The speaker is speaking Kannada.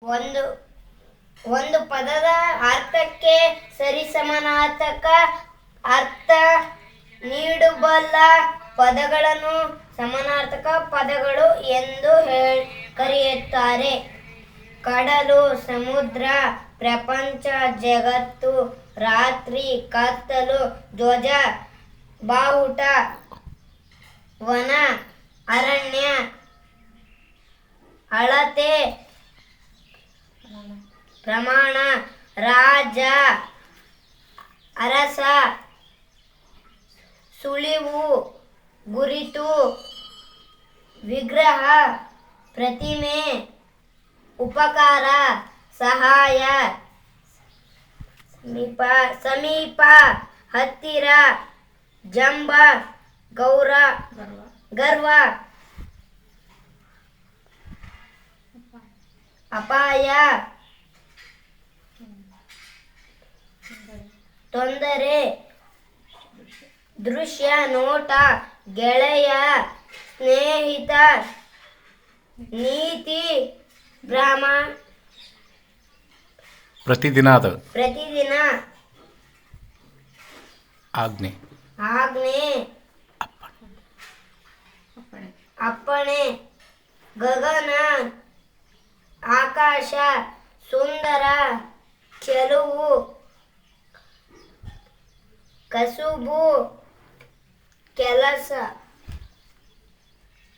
ಒಂದು ಒಂದು ಪದದ ಅರ್ಥಕ್ಕೆ ಸರಿಸಮಾನಾರ್ಥಕ ಅರ್ಥ ನೀಡಬಲ್ಲ ಪದಗಳನ್ನು ಸಮಾನಾರ್ಥಕ ಪದಗಳು ಎಂದು ಕರೆಯುತ್ತಾರೆ. ಕಡಲು, ಸಮುದ್ರ, ಪ್ರಪಂಚ, ಜಗತ್ತು, ರಾತ್ರಿ, ಕತ್ತಲು, ಧ್ವಜ, ಬಾವುಟ, ವನ, ಅರಣ್ಯ, ಅಳತೆ, ಪ್ರಮಾಣ, ರಾಜ, ಅರಸ, ಸುಳಿವು, ಗುರಿತು, ವಿಗ್ರಹ, ಪ್ರತಿಮೆ, ಉಪಕಾರ, ಸಹಾಯ, ಸಮೀಪ, ಹತ್ತಿರ, ಜಂಬ, ಗರ್ವ, ಅಪಾಯ, ತೊಂದರೆ, ದೃಶ್ಯ, ನೋಟ, ಗೆಳೆಯ, ಸ್ನೇಹಿತ, ನೀತಿ, ಭ್ರಮ, ಪ್ರತಿದಿನ, ಆಜ್ಞೆ, ಅಪ್ಪಣೆ, ಗಗನ, ಆಕಾಶ, ಸುಂದರ, ಚೆಲುವು, ಕಸುಬು, ಕೆಲಸ.